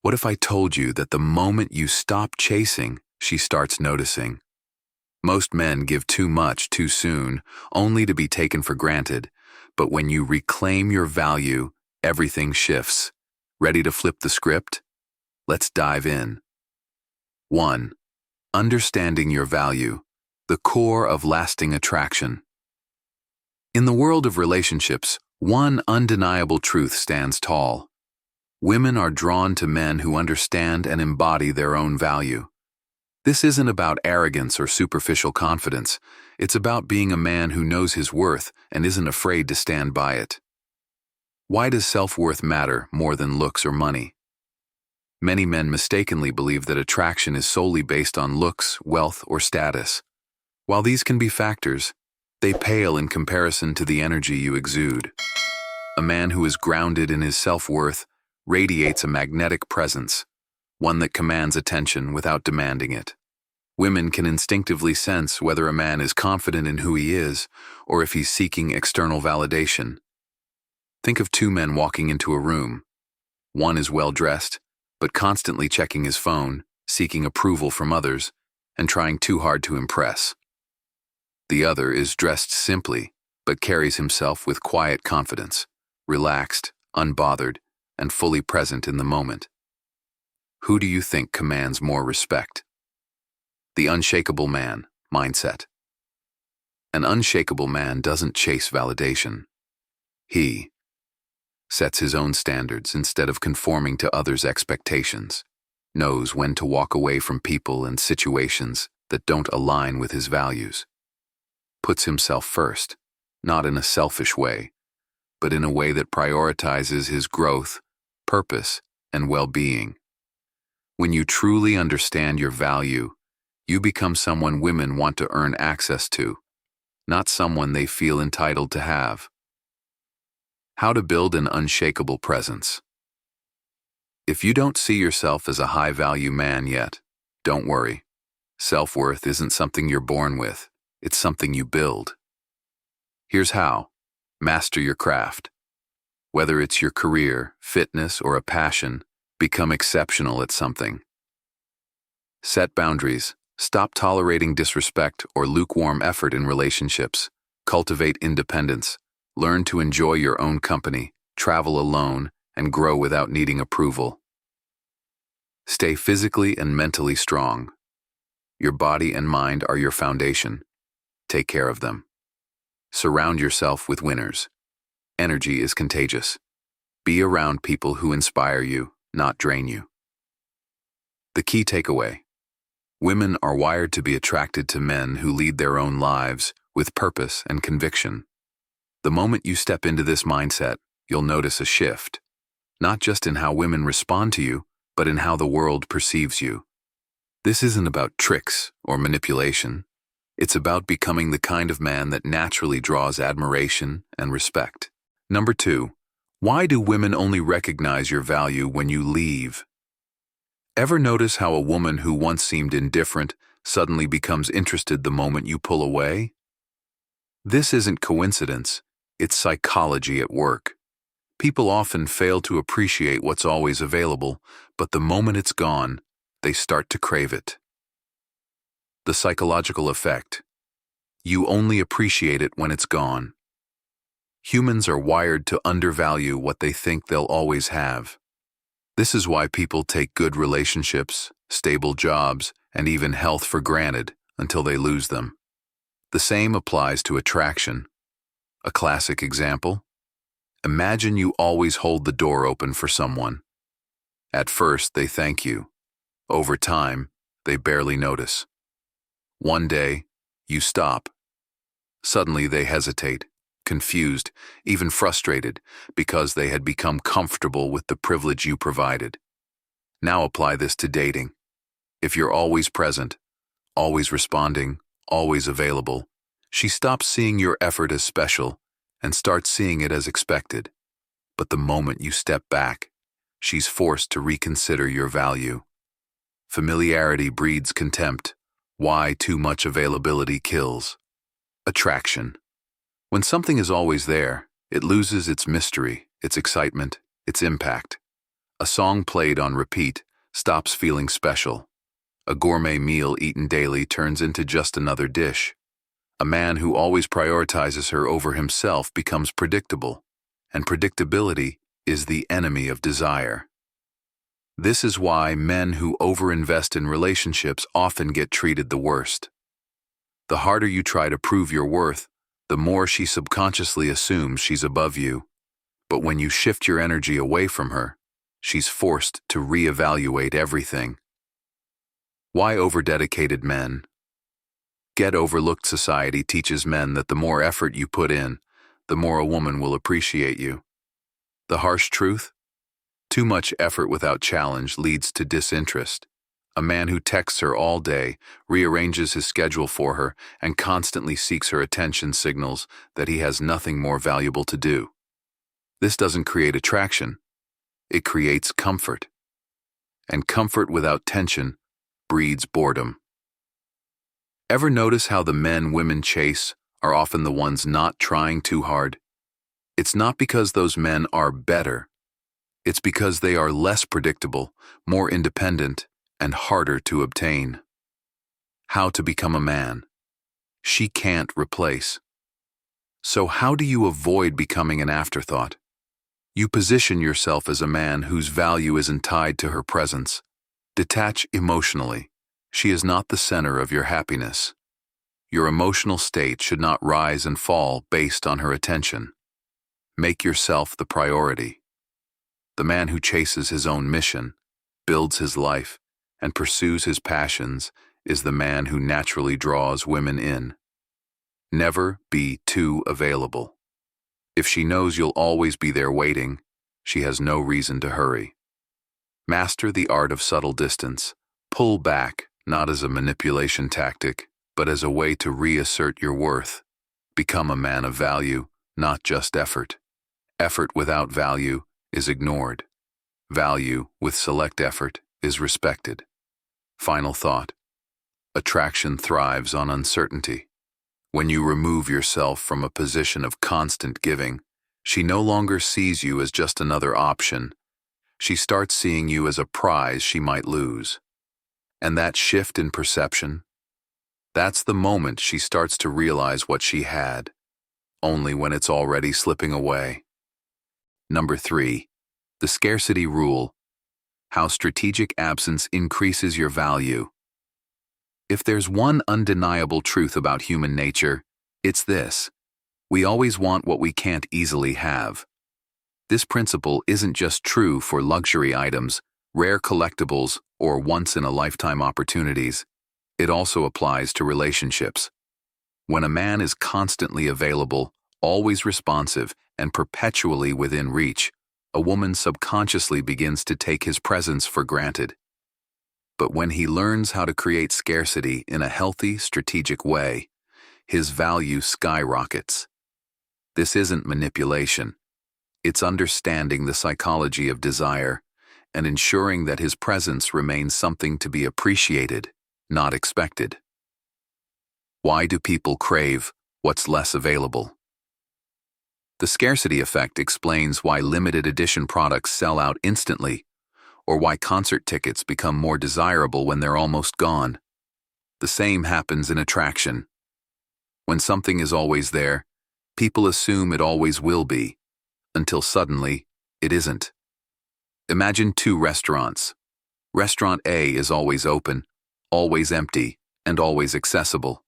What if I told you that the moment you stop chasing, she starts noticing? Most men give too much too soon, only to be taken for granted. But when you reclaim your value, everything shifts. Ready to flip the script? Let's dive in. 1. Understanding your value, the core of lasting attraction. In the world of relationships, one undeniable truth stands tall. Women are drawn to men who understand and embody their own value. This isn't about arrogance or superficial confidence. It's about being a man who knows his worth and isn't afraid to stand by it. Why does self-worth matter more than looks or money? Many men mistakenly believe that attraction is solely based on looks, wealth, or status. While these can be factors, they pale in comparison to the energy you exude. A man who is grounded in his self-worth radiates a magnetic presence, one that commands attention without demanding it. Women can instinctively sense whether a man is confident in who he is or if he's seeking external validation. Think of two men walking into a room. One is well-dressed, but constantly checking his phone, seeking approval from others, and trying too hard to impress. The other is dressed simply, but carries himself with quiet confidence, relaxed, unbothered, and fully present in the moment. Who do you think commands more respect? The unshakable man mindset. An unshakable man doesn't chase validation. He sets his own standards instead of conforming to others' expectations, knows when to walk away from people and situations that don't align with his values, puts himself first, not in a selfish way, but in a way that prioritizes his growth, purpose, and well-being. When you truly understand your value, you become someone women want to earn access to, not someone they feel entitled to have. How to build an unshakable presence. If you don't see yourself as a high-value man yet, don't worry. Self-worth isn't something you're born with, it's something you build. Here's how. Master your craft. Whether it's your career, fitness, or a passion, become exceptional at something. Set boundaries. Stop tolerating disrespect or lukewarm effort in relationships. Cultivate independence. Learn to enjoy your own company, travel alone, and grow without needing approval. Stay physically and mentally strong. Your body and mind are your foundation. Take care of them. Surround yourself with winners. Energy is contagious. Be around people who inspire you, not drain you. The key takeaway. Women are wired to be attracted to men who lead their own lives with purpose and conviction. The moment you step into this mindset, you'll notice a shift, not just in how women respond to you, but in how the world perceives you. This isn't about tricks or manipulation. It's about becoming the kind of man that naturally draws admiration and respect. Number 2, why do women only recognize your value when you leave? Ever notice how a woman who once seemed indifferent suddenly becomes interested the moment you pull away? This isn't coincidence, it's psychology at work. People often fail to appreciate what's always available, but the moment it's gone, they start to crave it. The psychological effect. You only appreciate it when it's gone. Humans are wired to undervalue what they think they'll always have. This is why people take good relationships, stable jobs, and even health for granted until they lose them. The same applies to attraction. A classic example? Imagine you always hold the door open for someone. At first, they thank you. Over time, they barely notice. One day, you stop. Suddenly, they hesitate, confused, even frustrated, because they had become comfortable with the privilege you provided. Now apply this to dating. If you're always present, always responding, always available, she stops seeing your effort as special and starts seeing it as expected. But the moment you step back, she's forced to reconsider your value. Familiarity breeds contempt. Why too much availability kills. Attraction. When something is always there, it loses its mystery, its excitement, its impact. A song played on repeat stops feeling special. A gourmet meal eaten daily turns into just another dish. A man who always prioritizes her over himself becomes predictable, and predictability is the enemy of desire. This is why men who overinvest in relationships often get treated the worst. The harder you try to prove your worth, the more she subconsciously assumes she's above you. But when you shift your energy away from her, she's forced to reevaluate everything. Why overdedicated men? Get overlooked society teaches men that the more effort you put in, the more a woman will appreciate you. The harsh truth? Too much effort without challenge leads to disinterest. A man who texts her all day, rearranges his schedule for her, and constantly seeks her attention signals that he has nothing more valuable to do. This doesn't create attraction. It creates comfort. And comfort without tension breeds boredom. Ever notice how the men women chase are often the ones not trying too hard? It's not because those men are better. It's because they are less predictable, more independent, and harder to obtain. How to become a man? She can't replace. So how do you avoid becoming an afterthought? You position yourself as a man whose value isn't tied to her presence. Detach emotionally. She is not the center of your happiness. Your emotional state should not rise and fall based on her attention. Make yourself the priority. The man who chases his own mission, builds his life, and pursues his passions is the man who naturally draws women in. Never be too available. If she knows you'll always be there waiting, she has no reason to hurry. Master the art of subtle distance. Pull back, not as a manipulation tactic, but as a way to reassert your worth. Become a man of value, not just effort. Effort without value is ignored. Value with select effort is respected. Final thought. Attraction thrives on uncertainty. When you remove yourself from a position of constant giving, she no longer sees you as just another option. She starts seeing you as a prize she might lose. And that shift in perception, that's the moment she starts to realize what she had, only when it's already slipping away. Number 3. The scarcity rule. How strategic absence increases your value. If there's one undeniable truth about human nature, it's this. We always want what we can't easily have. This principle isn't just true for luxury items, rare collectibles, or once-in-a-lifetime opportunities. It also applies to relationships. When a man is constantly available, always responsive, and perpetually within reach, a woman subconsciously begins to take his presence for granted. But when he learns how to create scarcity in a healthy, strategic way, his value skyrockets. This isn't manipulation. It's understanding the psychology of desire and ensuring that his presence remains something to be appreciated, not expected. Why do people crave what's less available? The scarcity effect explains why limited edition products sell out instantly, or why concert tickets become more desirable when they're almost gone. The same happens in attraction. When something is always there, people assume it always will be, until suddenly, it isn't. Imagine 2 restaurants. Restaurant A is always open, always empty, and always accessible.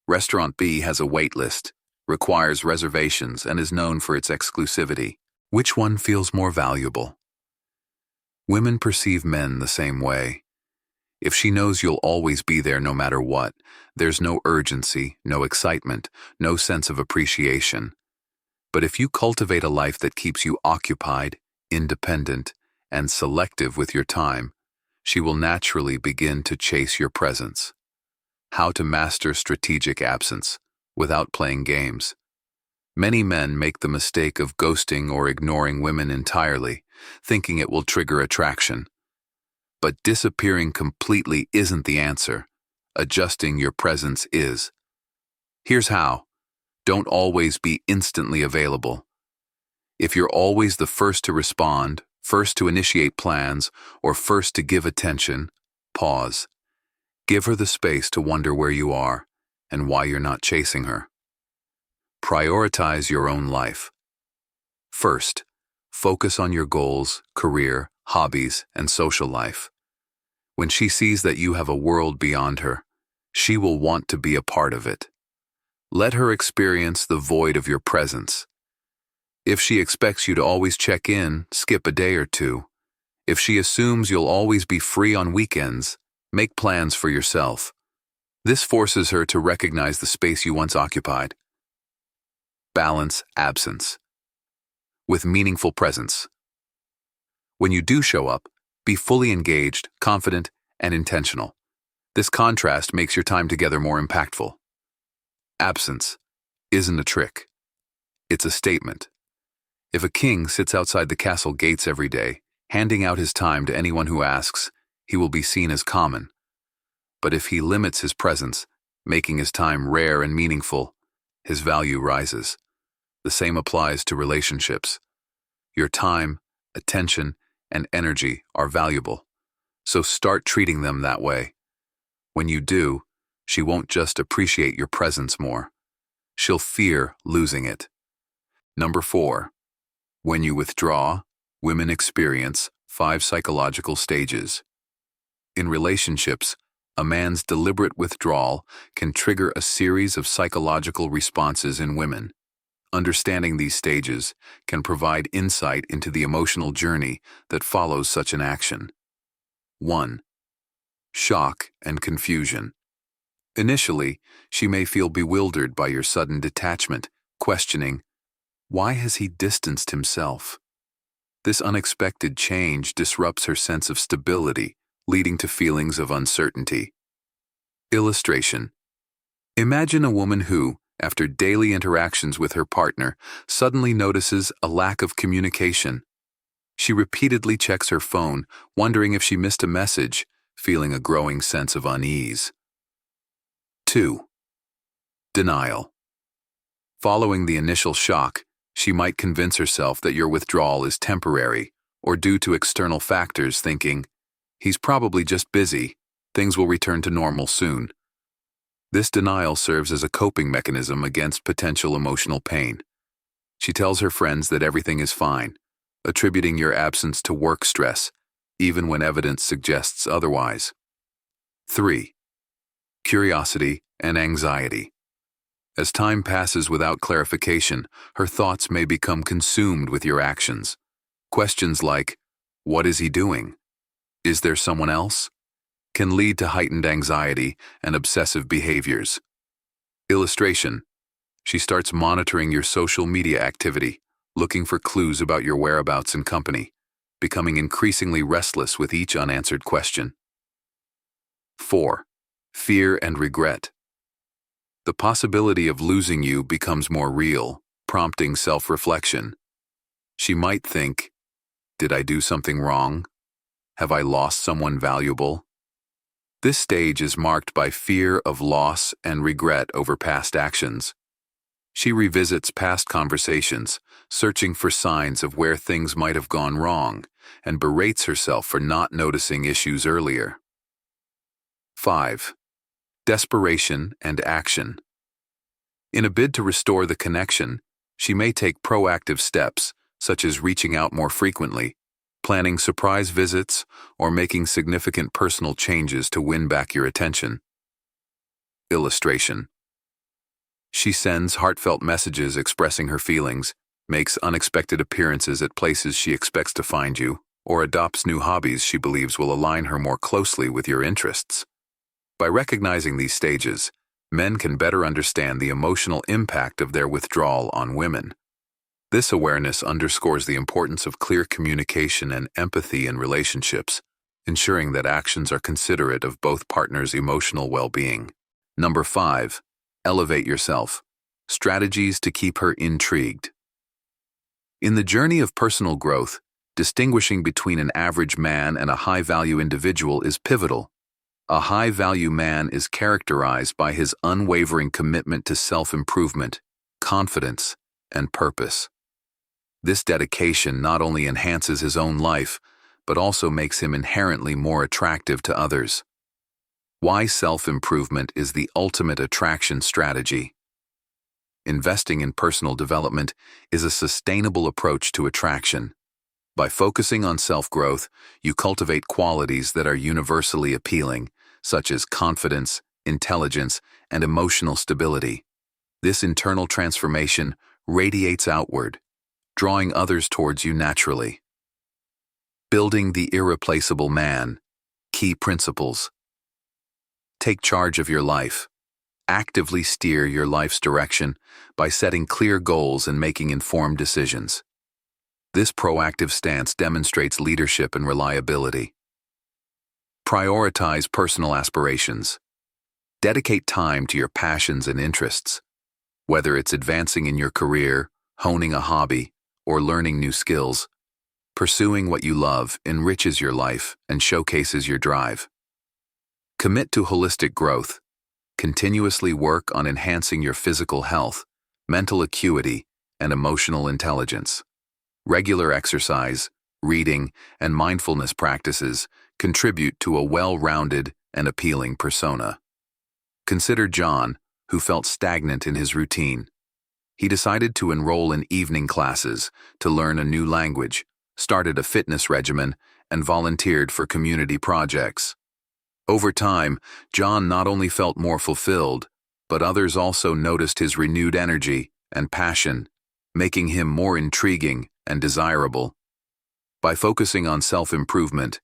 Restaurant B has a wait list, requires reservations, and is known for its exclusivity. Which one feels more valuable? Women perceive men the same way. If she knows you'll always be there no matter what, there's no urgency, no excitement, no sense of appreciation. But if you cultivate a life that keeps you occupied, independent, and selective with your time, she will naturally begin to chase your presence. How to master strategic absence without playing games. Many men make the mistake of ghosting or ignoring women entirely, thinking it will trigger attraction. But disappearing completely isn't the answer. Adjusting your presence is. Here's how. Don't always be instantly available. If you're always the first to respond, first to initiate plans, or first to give attention, pause. Give her the space to wonder where you are and why you're not chasing her. Prioritize your own life. First, focus on your goals, career, hobbies, and social life. When she sees that you have a world beyond her, she will want to be a part of it. Let her experience the void of your presence. If she expects you to always check in, skip a day or two. If she assumes you'll always be free on weekends, make plans for yourself. This forces her to recognize the space you once occupied. Balance absence with meaningful presence. When you do show up, be fully engaged, confident, and intentional. This contrast makes your time together more impactful. Absence isn't a trick. It's a statement. If a king sits outside the castle gates every day, handing out his time to anyone who asks, he will be seen as common. But if he limits his presence, making his time rare and meaningful, his value rises. The same applies to relationships. Your time, attention, and energy are valuable, so start treating them that way. When you do, she won't just appreciate your presence more. She'll fear losing it. Number 4. When you withdraw, women experience 5 psychological stages. In relationships, a man's deliberate withdrawal can trigger a series of psychological responses in women. Understanding these stages can provide insight into the emotional journey that follows such an action. 1. Shock and confusion. Initially, she may feel bewildered by your sudden detachment, questioning, why has he distanced himself? This unexpected change disrupts her sense of stability, leading to feelings of uncertainty. Illustration. Imagine a woman who, after daily interactions with her partner, suddenly notices a lack of communication. She repeatedly checks her phone, wondering if she missed a message, feeling a growing sense of unease. 2. Denial. Following the initial shock, she might convince herself that your withdrawal is temporary or due to external factors, thinking, he's probably just busy, things will return to normal soon. This denial serves as a coping mechanism against potential emotional pain. She tells her friends that everything is fine, attributing your absence to work stress, even when evidence suggests otherwise. 3. Curiosity and anxiety. As time passes without clarification, her thoughts may become consumed with your actions. Questions like, what is he doing? Is there someone else? Can lead to heightened anxiety and obsessive behaviors. Illustration. She starts monitoring your social media activity, looking for clues about your whereabouts and company, becoming increasingly restless with each unanswered question. 4. Fear and regret. The possibility of losing you becomes more real, prompting self-reflection. She might think, did I do something wrong? Have I lost someone valuable? This stage is marked by fear of loss and regret over past actions. She revisits past conversations, searching for signs of where things might have gone wrong, and berates herself for not noticing issues earlier. 5. Desperation and action. In a bid to restore the connection, she may take proactive steps, such as reaching out more frequently, planning surprise visits, or making significant personal changes to win back your attention. Illustration. She sends heartfelt messages expressing her feelings, makes unexpected appearances at places she expects to find you, or adopts new hobbies she believes will align her more closely with your interests. By recognizing these stages, men can better understand the emotional impact of their withdrawal on women. This awareness underscores the importance of clear communication and empathy in relationships, ensuring that actions are considerate of both partners' emotional well-being. Number 5. Elevate yourself. Strategies to keep her intrigued. In the journey of personal growth, distinguishing between an average man and a high-value individual is pivotal. A high-value man is characterized by his unwavering commitment to self-improvement, confidence, and purpose. This dedication not only enhances his own life, but also makes him inherently more attractive to others. Why self-improvement is the ultimate attraction strategy. Investing in personal development is a sustainable approach to attraction. By focusing on self-growth, you cultivate qualities that are universally appealing, such as confidence, intelligence, and emotional stability. This internal transformation radiates outward, drawing others towards you naturally. Building the irreplaceable man. Key principles. Take charge of your life. Actively steer your life's direction by setting clear goals and making informed decisions. This proactive stance demonstrates leadership and reliability. Prioritize personal aspirations. Dedicate time to your passions and interests. Whether it's advancing in your career, honing a hobby, or learning new skills, pursuing what you love enriches your life and showcases your drive. Commit to holistic growth. Continuously work on enhancing your physical health, mental acuity, and emotional intelligence. Regular exercise, reading, and mindfulness practices contribute to a well-rounded and appealing persona. Consider John, who felt stagnant in his routine. He decided to enroll in evening classes to learn a new language, started a fitness regimen, and volunteered for community projects. Over time, John not only felt more fulfilled, but others also noticed his renewed energy and passion, making him more intriguing and desirable. By focusing on self-improvement,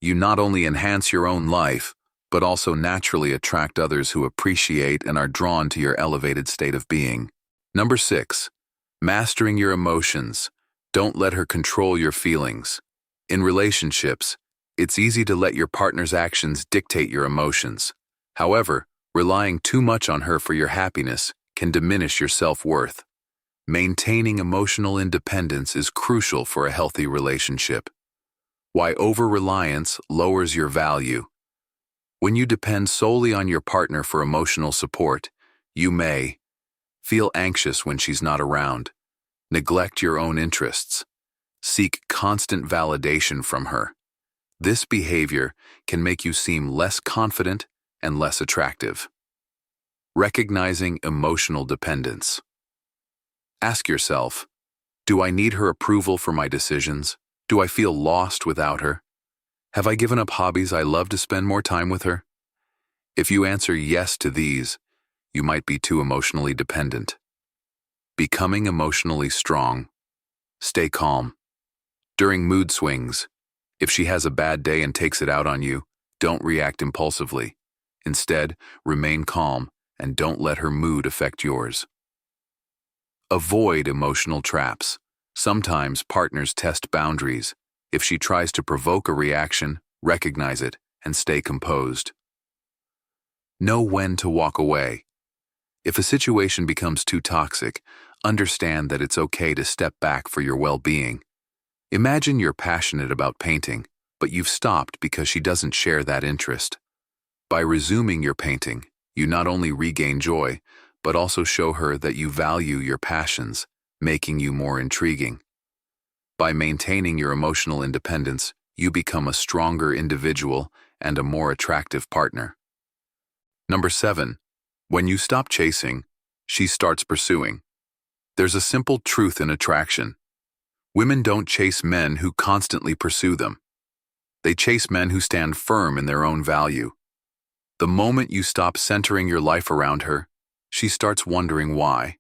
you not only enhance your own life, but also naturally attract others who appreciate and are drawn to your elevated state of being. Number 6. Mastering your emotions. Don't let her control your feelings. In relationships, it's easy to let your partner's actions dictate your emotions. However, relying too much on her for your happiness can diminish your self-worth. Maintaining emotional independence is crucial for a healthy relationship. Why over-reliance lowers your value. When you depend solely on your partner for emotional support, you may feel anxious when she's not around, neglect your own interests, seek constant validation from her. This behavior can make you seem less confident and less attractive. Recognizing emotional dependence. Ask yourself, do I need her approval for my decisions? Do I feel lost without her? Have I given up hobbies I love to spend more time with her? If you answer yes to these, you might be too emotionally dependent. Becoming emotionally strong. Stay calm. During mood swings, if she has a bad day and takes it out on you, don't react impulsively. Instead, remain calm and don't let her mood affect yours. Avoid emotional traps. Sometimes partners test boundaries. If she tries to provoke a reaction, recognize it and stay composed. Know when to walk away. If a situation becomes too toxic, understand that it's okay to step back for your well-being. Imagine you're passionate about painting, but you've stopped because she doesn't share that interest. By resuming your painting, you not only regain joy, but also show her that you value your passions, making you more intriguing. By maintaining your emotional independence, you become a stronger individual and a more attractive partner. Number 7. When you stop chasing, she starts pursuing. There's a simple truth in attraction. Women don't chase men who constantly pursue them. They chase men who stand firm in their own value. The moment you stop centering your life around her, she starts wondering why.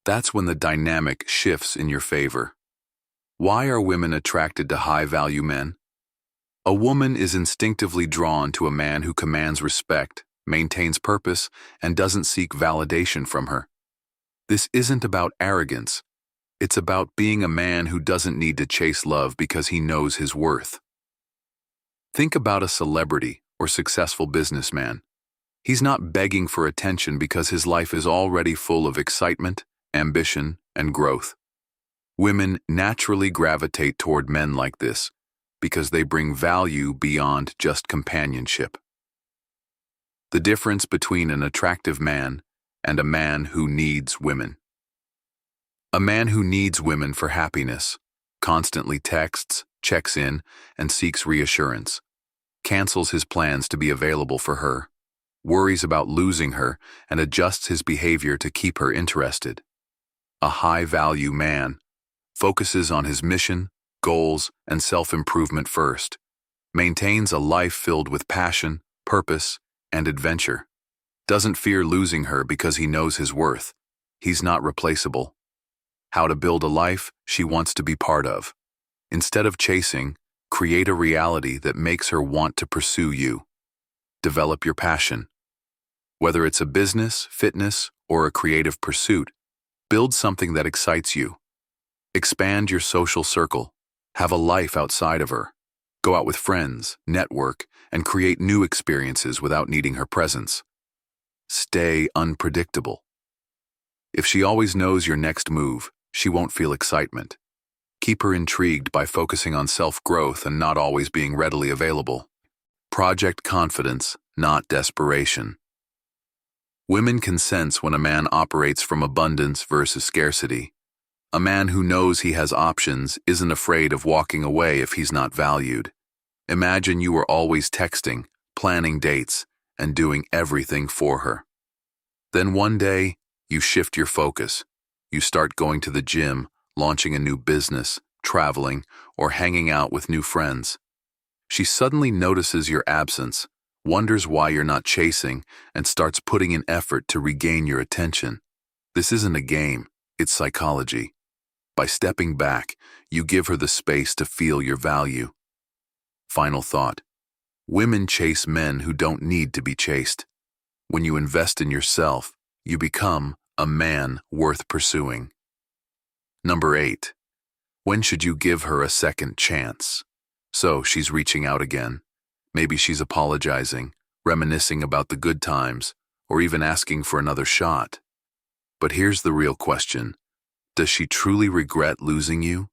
That's when the dynamic shifts in your favor. Why are women attracted to high-value men? A woman is instinctively drawn to a man who commands respect, maintains purpose, and doesn't seek validation from her. This isn't about arrogance. It's about being a man who doesn't need to chase love because he knows his worth. Think about a celebrity or successful businessman. He's not begging for attention because his life is already full of excitement, ambition, and growth. Women naturally gravitate toward men like this because they bring value beyond just companionship. The difference between an attractive man and a man who needs women. A man who needs women for happiness, constantly texts, checks in, and seeks reassurance, cancels his plans to be available for her, worries about losing her, and adjusts his behavior to keep her interested. A high-value man focuses on his mission, goals, and self-improvement first, maintains a life filled with passion, purpose, and adventure, doesn't fear losing her because he knows his worth. He's not replaceable. How to build a life she wants to be part of. Instead of chasing, create a reality that makes her want to pursue you. Develop your passion. Whether it's a business, fitness, or a creative pursuit, build something that excites you. Expand your social circle. Have a life outside of her. Go out with friends, network, and create new experiences without needing her presence. Stay unpredictable. If she always knows your next move, she won't feel excitement. Keep her intrigued by focusing on self-growth and not always being readily available. Project confidence, not desperation. Women can sense when a man operates from abundance versus scarcity. A man who knows he has options isn't afraid of walking away if he's not valued. Imagine you are always texting, planning dates, and doing everything for her. Then one day, you shift your focus. You start going to the gym, launching a new business, traveling, or hanging out with new friends. She suddenly notices your absence, wonders why you're not chasing, and starts putting in effort to regain your attention. This isn't a game, it's psychology. By stepping back, you give her the space to feel your value. Final thought. Women chase men who don't need to be chased. When you invest in yourself, you become a man worth pursuing. Number 8. When should you give her a second chance? So she's reaching out again. Maybe she's apologizing, reminiscing about the good times, or even asking for another shot. But here's the real question. Does she truly regret losing you?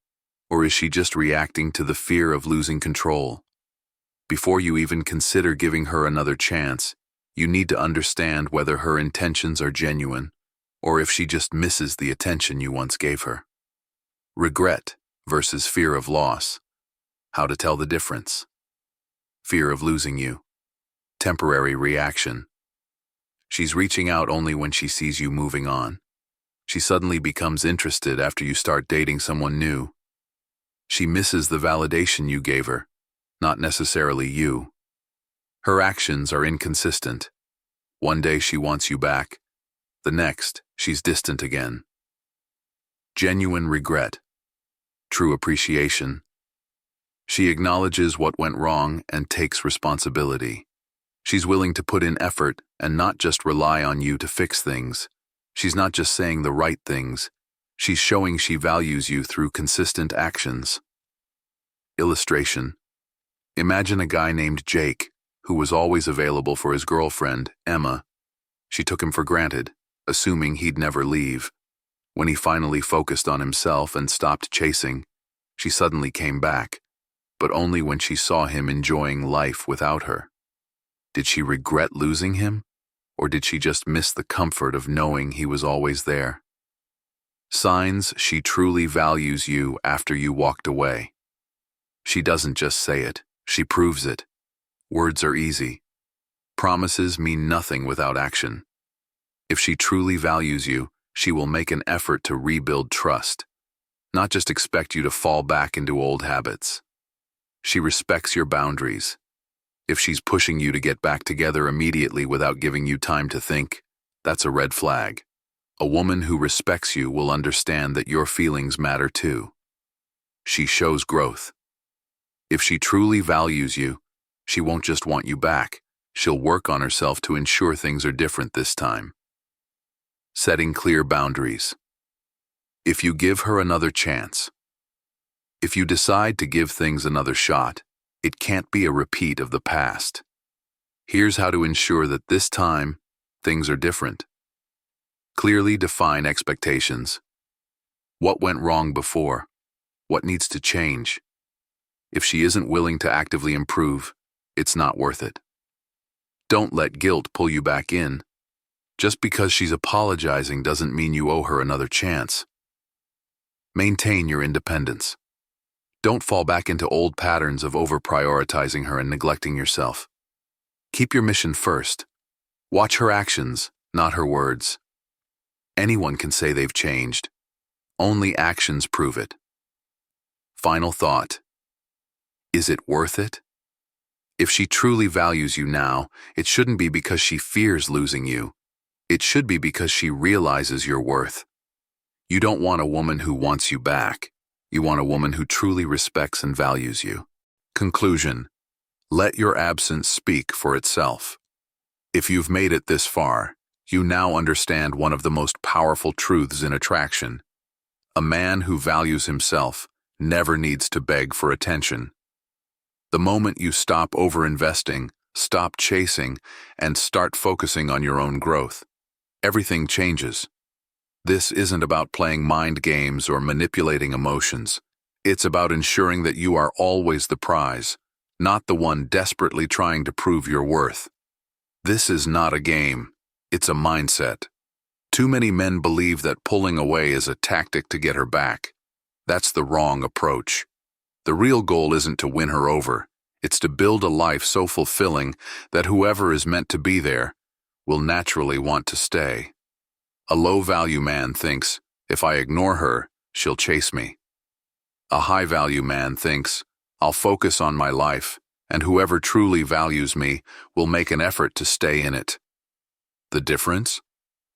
Or is she just reacting to the fear of losing control? Before you even consider giving her another chance, you need to understand whether her intentions are genuine, or if she just misses the attention you once gave her. Regret versus fear of loss. How to tell the difference. Fear of losing you. Temporary reaction. She's reaching out only when she sees you moving on. She suddenly becomes interested after you start dating someone new. She misses the validation you gave her, not necessarily you. Her actions are inconsistent. One day she wants you back. The next, she's distant again. Genuine regret. True appreciation. She acknowledges what went wrong and takes responsibility. She's willing to put in effort and not just rely on you to fix things. She's not just saying the right things. She's showing she values you through consistent actions. Illustration. Imagine a guy named Jake, who was always available for his girlfriend, Emma. She took him for granted, assuming he'd never leave. When he finally focused on himself and stopped chasing, she suddenly came back, but only when she saw him enjoying life without her. Did she regret losing him? Or did she just miss the comfort of knowing he was always there? Signs she truly values you after you walked away. She doesn't just say it, she proves it. Words are easy. Promises mean nothing without action. If she truly values you, she will make an effort to rebuild trust, not just expect you to fall back into old habits. She respects your boundaries. If she's pushing you to get back together immediately without giving you time to think, that's a red flag. A woman who respects you will understand that your feelings matter too. She shows growth. If she truly values you, she won't just want you back. She'll work on herself to ensure things are different this time. Setting clear boundaries. If you give her another chance. If you decide to give things another shot, it can't be a repeat of the past. Here's how to ensure that this time, things are different. Clearly define expectations. What went wrong before? What needs to change? If she isn't willing to actively improve, it's not worth it. Don't let guilt pull you back in. Just because she's apologizing doesn't mean you owe her another chance. Maintain your independence. Don't fall back into old patterns of over-prioritizing her and neglecting yourself. Keep your mission first. Watch her actions, not her words. Anyone can say they've changed. Only actions prove it. Final thought. Is it worth it? If she truly values you now, it shouldn't be because she fears losing you. It should be because she realizes your worth. You don't want a woman who wants you back. You want a woman who truly respects and values you. Conclusion. Let your absence speak for itself. If you've made it this far, you now understand one of the most powerful truths in attraction. A man who values himself never needs to beg for attention. The moment you stop overinvesting, stop chasing, and start focusing on your own growth, everything changes. This isn't about playing mind games or manipulating emotions. It's about ensuring that you are always the prize, not the one desperately trying to prove your worth. This is not a game. It's a mindset. Too many men believe that pulling away is a tactic to get her back. That's the wrong approach. The real goal isn't to win her over. It's to build a life so fulfilling that whoever is meant to be there will naturally want to stay. A low-value man thinks, if I ignore her, she'll chase me. A high-value man thinks, I'll focus on my life, and whoever truly values me will make an effort to stay in it. The difference?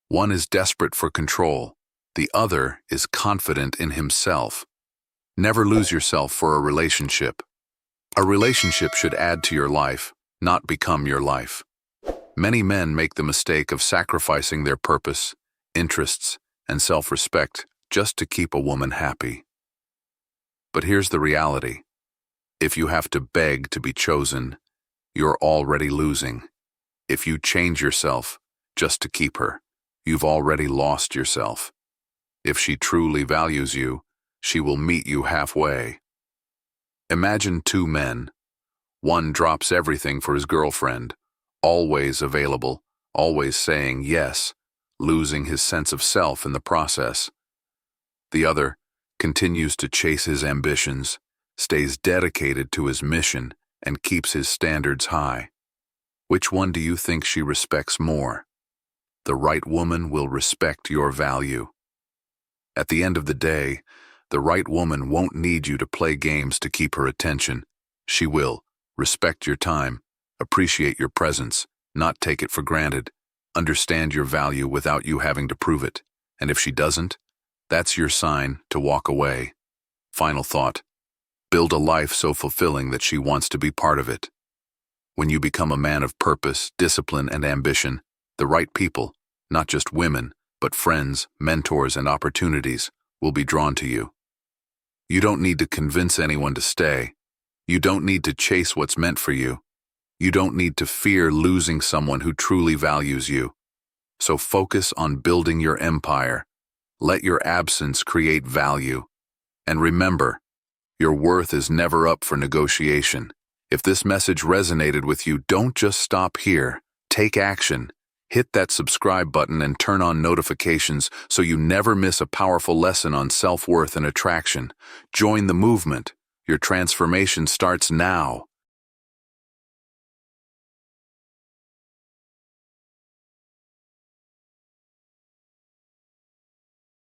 One is desperate for control. The other is confident in himself. Never lose yourself for a relationship. A relationship should add to your life, not become your life. Many men make the mistake of sacrificing their purpose, interests, and self-respect just to keep a woman happy. But here's the reality. If you have to beg to be chosen, you're already losing. If you change yourself just to keep her, you've already lost yourself. If she truly values you, she will meet you halfway. Imagine two men. One drops everything for his girlfriend, always available, always saying yes, losing his sense of self in the process. The other continues to chase his ambitions, stays dedicated to his mission, and keeps his standards high. Which one do you think she respects more? The right woman will respect your value. At the end of the day, the right woman won't need you to play games to keep her attention. She will respect your time, appreciate your presence, not take it for granted, understand your value without you having to prove it. And if she doesn't, that's your sign to walk away. Final thought. Build a life so fulfilling that she wants to be part of it. When you become a man of purpose, discipline, and ambition, the right people, not just women, but friends, mentors, and opportunities, will be drawn to you. You don't need to convince anyone to stay. You don't need to chase what's meant for you. You don't need to fear losing someone who truly values you. So focus on building your empire. Let your absence create value. And remember, your worth is never up for negotiation. If this message resonated with you, don't just stop here. Take action. Hit that subscribe button and turn on notifications so you never miss a powerful lesson on self-worth and attraction. Join the movement. Your transformation starts now.